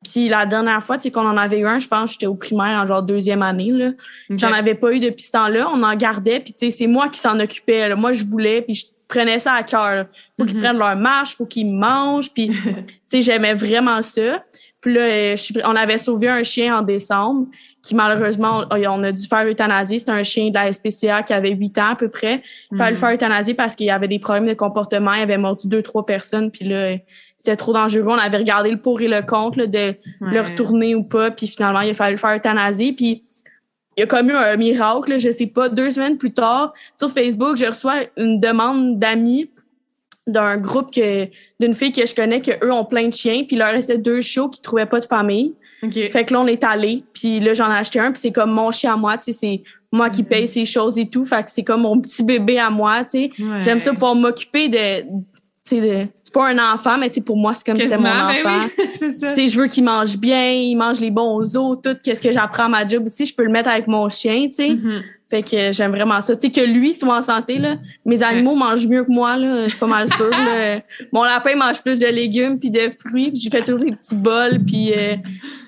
Speaker 2: Puis la dernière fois, tu sais, qu'on en avait eu un, je pense que j'étais au primaire en genre 2e année, là. J'en avais pas eu depuis ce temps-là. On en gardait. Puis tu sais, c'est moi qui s'en occupais, là. Moi, je voulais. Puis je prenais ça à cœur. Faut qu'ils prennent leur marche. Faut qu'ils mangent. Puis tu sais, j'aimais vraiment ça. Puis là, on avait sauvé un chien en décembre qui, malheureusement, on a dû faire euthanasier. C'était un chien de la SPCA qui avait 8 ans à peu près. Il fallait le faire euthanasier parce qu'il y avait des problèmes de comportement. Il avait mordu 2-3 personnes. Puis là, c'était trop dangereux. On avait regardé le pour et le contre là, de le retourner ou pas. Puis finalement, il a fallu le faire euthanasier. Puis il y a comme eu un miracle, là, je sais pas, 2 semaines plus tard, sur Facebook, je reçois une demande d'amis d'un groupe d'une fille que je connais, que eux ont plein de chiens, puis il leur restait 2 chiots qui trouvaient pas de famille.
Speaker 1: Okay.
Speaker 2: Fait que là, on est allés, puis là, j'en ai acheté un, puis c'est comme mon chien à moi, tu sais, c'est moi qui paye ces choses et tout, fait que c'est comme mon petit bébé à moi, tu sais. J'aime ça pouvoir m'occuper c'est pas un enfant, mais tu sais, pour moi, c'est comme si c'était mon enfant.
Speaker 1: Oui. C'est ça.
Speaker 2: Tu sais, je veux qu'il mange bien, il mange les bons os, tout, qu'est-ce que j'apprends à ma job aussi, je peux le mettre avec mon chien, tu sais. Fait que j'aime vraiment ça. Tu sais, que lui soit en santé, là. Mes animaux mangent mieux que moi, là. Je suis pas mal sûre, là. Mon lapin mange plus de légumes puis de fruits, puis j'ai fait toujours des petits bols, puis elle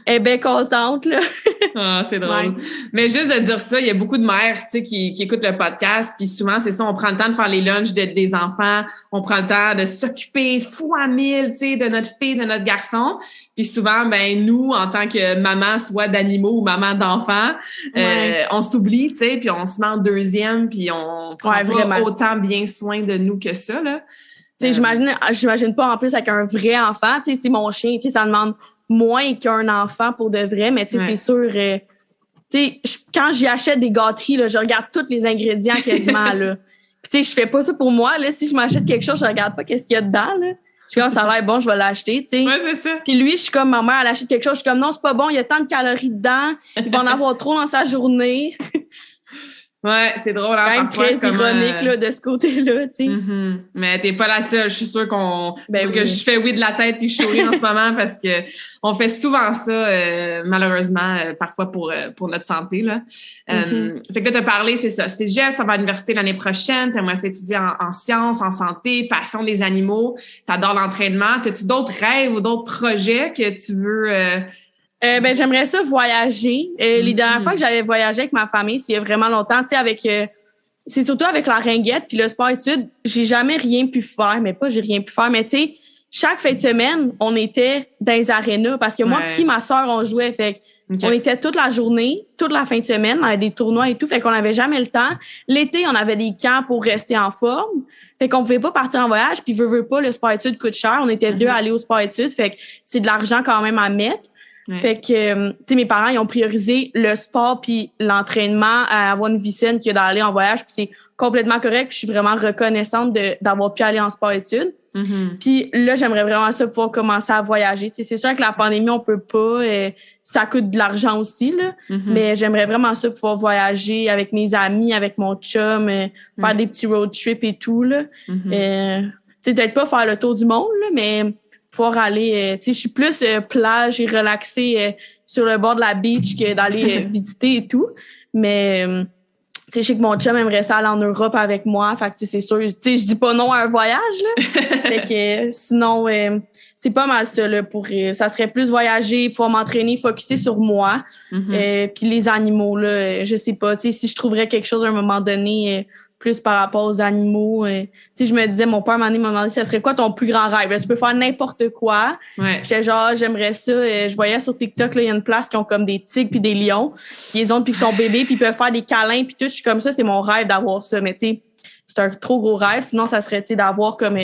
Speaker 2: est bien contente, là.
Speaker 1: Ah, c'est drôle. Mais juste de dire ça, il y a beaucoup de mères, tu sais, qui écoutent le podcast, puis souvent, c'est ça, on prend le temps de faire les lunchs des enfants, on prend le temps de s'occuper fois 1000, tu sais, de notre fille, de notre garçon. Puis souvent, ben nous, en tant que maman, soit d'animaux ou maman d'enfants, on s'oublie, tu sais, puis on se met en deuxième, puis on prend pas autant bien soin de nous que ça, là.
Speaker 2: Tu sais, j'imagine pas en plus avec un vrai enfant, tu sais, c'est mon chien, tu sais, ça demande moins qu'un enfant pour de vrai, mais tu sais, c'est sûr, tu sais, quand j'y achète des gâteries, là, je regarde tous les ingrédients quasiment, là. Puis tu sais, je fais pas ça pour moi, là. Si je m'achète quelque chose, je regarde pas qu'est-ce qu'il y a dedans, là. Je suis comme, ça a l'air bon, je vais l'acheter, tu sais.
Speaker 1: Ouais, c'est ça.
Speaker 2: Puis lui, je suis comme, ma mère, elle achète quelque chose, je suis comme, non, c'est pas bon, il y a tant de calories dedans, il va en avoir trop dans sa journée.
Speaker 1: Ouais, c'est drôle, hein,
Speaker 2: quand même très ironique, là, de ce côté-là, tu sais.
Speaker 1: Mais t'es pas la seule. Je suis sûre que je fais oui de la tête puis je souris en ce moment parce que on fait souvent ça, malheureusement, parfois pour notre santé, là. Fait que là, t'as parlé, c'est ça. Cégep, ça va à l'université l'année prochaine. T'aimerais étudier en sciences, en santé, passion des animaux. T'adores l'entraînement. T'as-tu d'autres rêves ou d'autres projets que tu veux...
Speaker 2: Ben j'aimerais ça voyager. Les dernières fois que j'avais voyagé avec ma famille, c'est il y a vraiment longtemps, tu sais, c'est surtout avec la ringuette puis le sport-études, j'ai jamais rien pu faire, mais tu sais, chaque fin de semaine, on était dans les arénas parce que moi puis ma sœur, on jouait, fait on était toute la journée, toute la fin de semaine, on avait des tournois et tout, fait qu'on avait jamais le temps. L'été, on avait des camps pour rester en forme. Fait qu'on pouvait pas partir en voyage, puis veut pas, le sport-études coûte cher. On était 2 à aller au sport-études, fait que c'est de l'argent quand même à mettre. Fait que, tu sais, mes parents, ils ont priorisé le sport puis l'entraînement à avoir une vie saine que d'aller en voyage, puis c'est complètement correct, puis je suis vraiment reconnaissante d'avoir pu aller en sport-études. Puis là, j'aimerais vraiment ça pouvoir commencer à voyager. Tu sais, c'est sûr que la pandémie, on peut pas, ça coûte de l'argent aussi, là, mais j'aimerais vraiment ça pouvoir voyager avec mes amis, avec mon chum, faire des petits road trips et tout, là. Tu sais, peut-être pas faire le tour du monde, là, mais pouvoir aller, tu sais, je suis plus plage et relaxer sur le bord de la beach que d'aller visiter et tout. Mais, tu sais, je sais que mon chum aimerait ça aller en Europe avec moi. Fait que, tu sais, c'est sûr, tu sais, je dis pas non à un voyage, là. Fait que, sinon, c'est pas mal ça, là, ça serait plus voyager, pouvoir m'entraîner, focusser sur moi. Puis les animaux, là, je sais pas, tu sais, si je trouverais quelque chose à un moment donné, plus par rapport aux animaux. Tu sais, je me disais, mon père m'a demandé, ça serait quoi ton plus grand rêve? Là, tu peux faire n'importe quoi. J'étais genre, j'aimerais ça. Je voyais sur TikTok, là, il y a une place qui ont comme des tigres puis des lions. Puis ils ont depuis qu'ils sont bébés, puis ils peuvent faire des câlins puis tout. Je suis comme ça, c'est mon rêve d'avoir ça. Mais tu sais, c'est un trop gros rêve. Sinon, ça serait, tu sais, d'avoir comme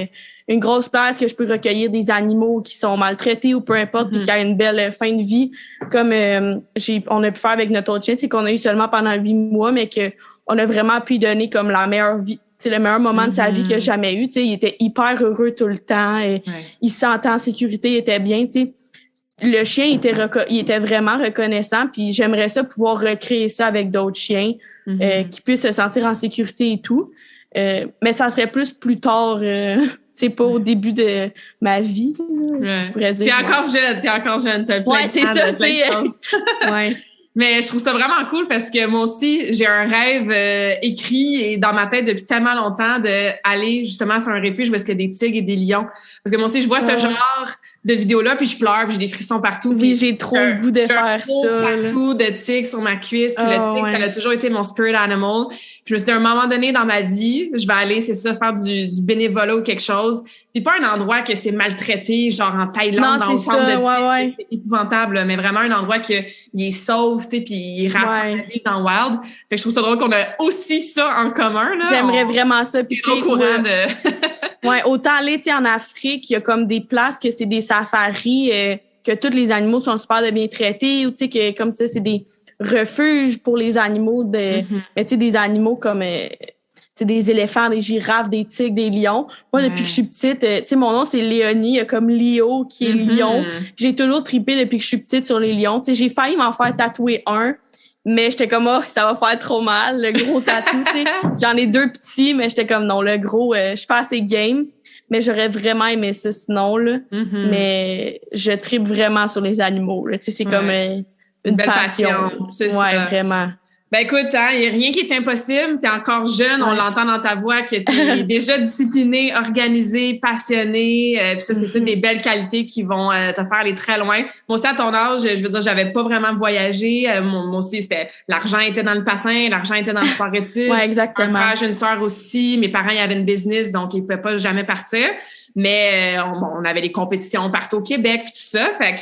Speaker 2: une grosse place que je peux recueillir des animaux qui sont maltraités ou peu importe, puis qui a une belle fin de vie. Comme on a pu faire avec notre autre chien, tu sais, qu'on a eu seulement pendant 8 mois, mais que on a vraiment pu donner comme la meilleure vie, tu sais, le meilleur moment de sa vie qu'il a jamais eu. Tu sais, il était hyper heureux tout le temps. Et il se sentait en sécurité, il était bien. Tu sais, le chien il était vraiment reconnaissant. Puis j'aimerais ça pouvoir recréer ça avec d'autres chiens qui puissent se sentir en sécurité et tout. Mais ça serait plus tard. C'est pas au début de ma vie, je pourrais dire.
Speaker 1: T'es encore jeune. T'as plein de
Speaker 2: c'est ça, tu sais.
Speaker 1: Mais je trouve ça vraiment cool parce que moi aussi, j'ai un rêve écrit et dans ma tête depuis tellement longtemps de aller justement sur un refuge où est-ce qu'il y a des tigres et des lions. Parce que moi aussi, je vois ce genre de vidéos-là, puis je pleure, puis j'ai des frissons partout.
Speaker 2: Oui, j'ai trop le goût de faire ça.
Speaker 1: Partout de tic sur ma cuisse, puis le tic, ça a toujours été mon spirit animal. Puis je me suis dit, à un moment donné dans ma vie, je vais aller, c'est ça, faire du bénévolat ou quelque chose. Puis pas un endroit que c'est maltraité, genre en Thaïlande, dans le centre de tic, c'est épouvantable, mais vraiment un endroit que il est sauf, tu sais, puis il est rapide dans Wild. Fait que je trouve ça drôle qu'on a aussi ça en commun, là.
Speaker 2: J'aimerais vraiment ça. Puis
Speaker 1: au courant de...
Speaker 2: ouais, autant aller, en Afrique, il y a comme des places que c'est des safaris, que tous les animaux sont super bien traités, ou tu sais, que comme ça, c'est des refuges pour les animaux mais tu sais, des animaux comme des éléphants, des girafes, des tigres, des lions. Moi, depuis que je suis petite, tu sais, mon nom, c'est Léonie. Il y a comme Léo qui est lion. J'ai toujours trippé depuis que je suis petite sur les lions. Tu sais, j'ai failli m'en faire tatouer un, mais j'étais comme, ça va faire trop mal, le gros tatou, tu sais. J'en ai 2 petits, mais j'étais comme, non, le gros, je suis pas assez game. Mais j'aurais vraiment aimé ça sinon, là. Mais je trippe vraiment sur les animaux, là. Tu sais, c'est comme une
Speaker 1: belle
Speaker 2: passion.
Speaker 1: C'est
Speaker 2: ça. Vraiment.
Speaker 1: Ben écoute, il n'y a rien qui est impossible. T'es encore jeune, on l'entend dans ta voix que t'es déjà disciplinée, organisée, passionnée. Puis ça, c'est toutes des belles qualités qui vont te faire aller très loin. Moi aussi, à ton âge, je veux dire, j'avais pas vraiment voyagé. Moi aussi, l'argent était dans le patin, l'argent était dans le sport-études.
Speaker 2: Ouais, exactement.
Speaker 1: Un frère, j'ai une sœur aussi. Mes parents, ils avaient une business, donc ils pouvaient pas jamais partir. Mais on avait des compétitions partout au Québec puis tout ça. Fait que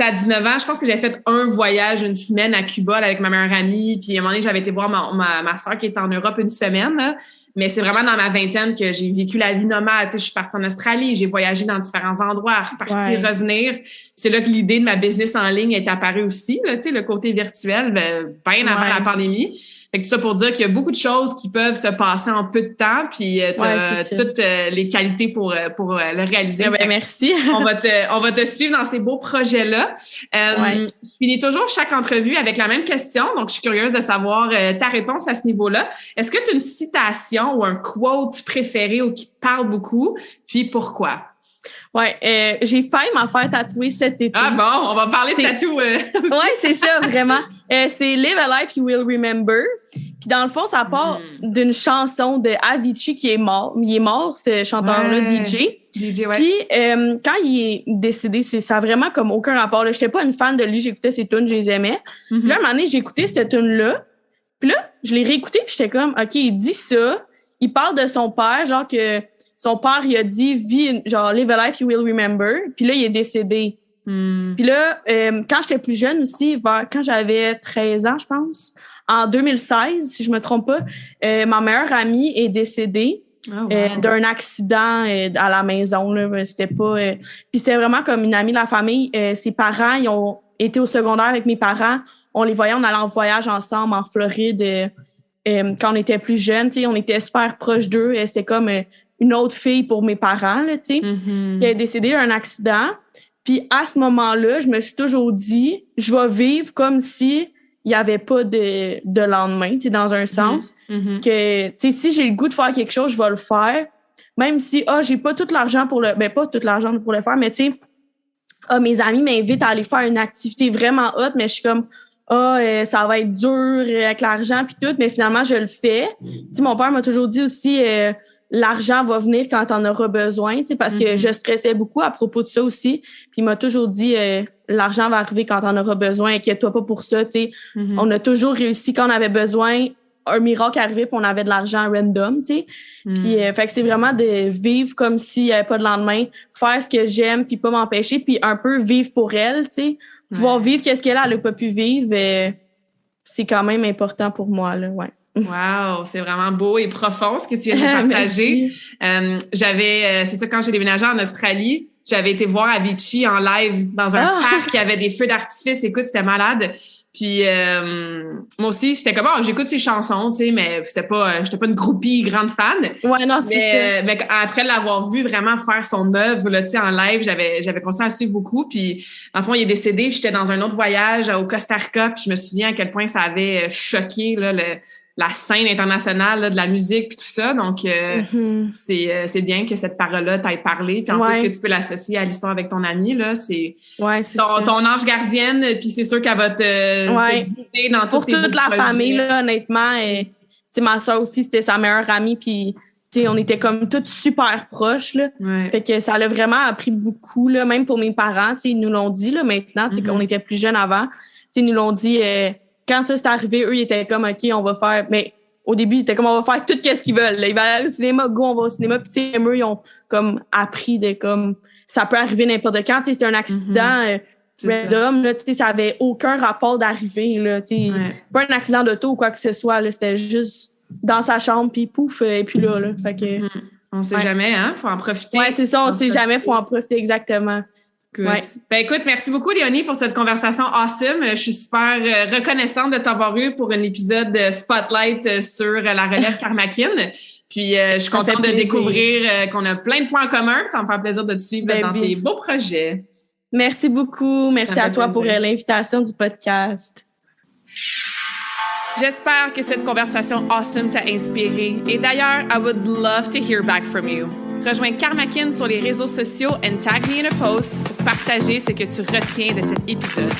Speaker 1: à 19 ans, je pense que j'ai fait un voyage une semaine à Cuba avec ma meilleure amie. Puis à un moment donné, j'avais été voir ma soeur qui est en Europe une semaine. Là. Mais c'est vraiment dans ma vingtaine que j'ai vécu la vie nomade. Je suis partie en Australie, j'ai voyagé dans différents endroits, repartir, revenir. C'est là que l'idée de ma business en ligne est apparue aussi, là, le côté virtuel, bien avant la pandémie. Fait que tout ça pour dire qu'il y a beaucoup de choses qui peuvent se passer en peu de temps, puis t'as toutes les qualités pour le réaliser.
Speaker 2: Merci.
Speaker 1: on va te suivre dans ces beaux projets-là. Je finis toujours chaque entrevue avec la même question, donc je suis curieuse de savoir ta réponse à ce niveau-là. Est-ce que tu as une citation ou un quote préféré ou qui te parle beaucoup, puis pourquoi?
Speaker 2: Ouais, j'ai failli m'en faire tatouer cet été.
Speaker 1: Ah bon, on va parler de tatou.
Speaker 2: Ouais, c'est ça, vraiment. C'est Live a Life You Will Remember. Puis dans le fond, ça part d'une chanson de Avicii qui est mort. Il est mort, ce chanteur-là, DJ.
Speaker 1: DJ, ouais.
Speaker 2: Puis quand il est décédé, ça a vraiment comme aucun rapport. Là. J'étais pas une fan de lui, j'écoutais ses tunes, je les aimais. Puis là, à un moment donné, j'ai écouté cette tune-là. Puis là, je l'ai réécouté, puis j'étais comme, OK, il dit ça. Il parle de son père, genre que son père, il a dit, genre, live a life you will remember. Puis là, il est décédé. Puis là, quand j'étais plus jeune aussi, quand j'avais 13 ans, je pense, en 2016, si je me trompe pas, ma meilleure amie est décédée d'un accident à la maison. Là. C'était pas... Puis c'était vraiment comme une amie de la famille. Ses parents, ils ont été au secondaire avec mes parents. On les voyait, on allait en voyage ensemble en Floride quand on était plus jeunes. On était super proches d'eux. C'était comme... une autre fille pour mes parents, là, tu sais. Elle est décédée d'un accident. Puis à ce moment-là, je me suis toujours dit, je vais vivre comme si il y avait pas de lendemain, tu sais, dans un sens. Que, tu sais, si j'ai le goût de faire quelque chose, je vais le faire. Même si, j'ai pas tout l'argent pour pas tout l'argent pour le faire, mais tu sais, mes amis m'invitent à aller faire une activité vraiment hot, mais je suis comme, ça va être dur avec l'argent puis tout, mais finalement, je le fais. Tu sais, mon père m'a toujours dit aussi, l'argent va venir quand t'en auras besoin, tu sais, parce que je stressais beaucoup à propos de ça aussi. Puis il m'a toujours dit, l'argent va arriver quand t'en auras besoin, inquiète-toi pas pour ça, tu sais. On a toujours réussi quand on avait besoin, un miracle arrivait puis on avait de l'argent random, tu sais. Puis fait que c'est vraiment de vivre comme s'il y avait pas de lendemain, faire ce que j'aime puis pas m'empêcher, puis un peu vivre pour elle, tu sais. Pouvoir vivre qu'est-ce qu'elle a pas pu vivre, c'est quand même important pour moi, là, ouais.
Speaker 1: Wow, c'est vraiment beau et profond ce que tu viens de partager. C'est ça, quand j'ai déménagé en Australie, j'avais été voir Avicii en live dans un parc qui avait des feux d'artifice. Écoute, c'était malade. Puis moi aussi, j'étais comme j'écoute ses chansons, tu sais, mais j'étais pas une groupie grande fan.
Speaker 2: Ouais, non, c'est ça.
Speaker 1: Mais après l'avoir vu vraiment faire son œuvre là, tu sais, en live, j'avais continué à suivre beaucoup. Puis en fond, il est décédé. J'étais dans un autre voyage au Costa Rica, puis je me souviens à quel point ça avait choqué là la scène internationale là, de la musique puis tout ça. Donc, c'est bien que cette parole-là t'aille parlé. Puis en plus que tu peux l'associer à l'histoire avec ton amie, là, c'est ton ange gardienne. Puis c'est sûr qu'elle va te guider dans
Speaker 2: pour toute la famille, là, honnêtement. Tu sais, ma soeur aussi, c'était sa meilleure amie. Puis sais, on était comme toutes super proches, là.
Speaker 1: Ouais.
Speaker 2: Fait que ça l'a vraiment appris beaucoup, là, même pour mes parents, tu sais, ils nous l'ont dit, là, maintenant, tu sais, qu'on était plus jeunes avant. Tu sais, ils nous l'ont dit, quand ça s'est arrivé, eux, ils étaient comme, OK, on va faire, mais au début, ils étaient comme, on va faire tout ce qu'ils veulent, là. Ils veulent aller au cinéma, go, on va au cinéma. Puis, tu sais, eux, ils ont, comme, appris de, comme, ça peut arriver n'importe quand, tu sais, c'est un accident, random, là, tu sais, ça avait aucun rapport d'arriver, là, tu sais. C'est pas un accident d'auto ou quoi que ce soit, là, c'était juste dans sa chambre, puis pouf, et puis là, fait que...
Speaker 1: On sait jamais, hein? Faut en profiter.
Speaker 2: Ouais, c'est ça, on sait jamais, faut en profiter exactement.
Speaker 1: Ouais. Ben écoute, merci beaucoup Léonie pour cette conversation awesome. Je suis super reconnaissante de t'avoir eu pour un épisode Spotlight sur la relève Karmakin. Puis je suis contente de découvrir qu'on a plein de points en commun. Ça me fait plaisir de te suivre dans tes beaux projets.
Speaker 2: Merci beaucoup. Merci à toi pour l'invitation du podcast.
Speaker 1: J'espère que cette conversation awesome t'a inspiré. Et d'ailleurs, I would love to hear back from you. Rejoins Karmakin sur les réseaux sociaux and tag me in a post pour partager ce que tu retiens de cet épisode.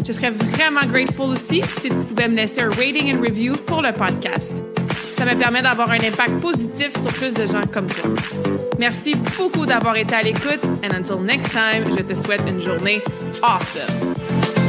Speaker 1: Je serais vraiment grateful aussi si tu pouvais me laisser un rating and review pour le podcast. Ça me permet d'avoir un impact positif sur plus de gens comme toi. Merci beaucoup d'avoir été à l'écoute and until next time, je te souhaite une journée awesome.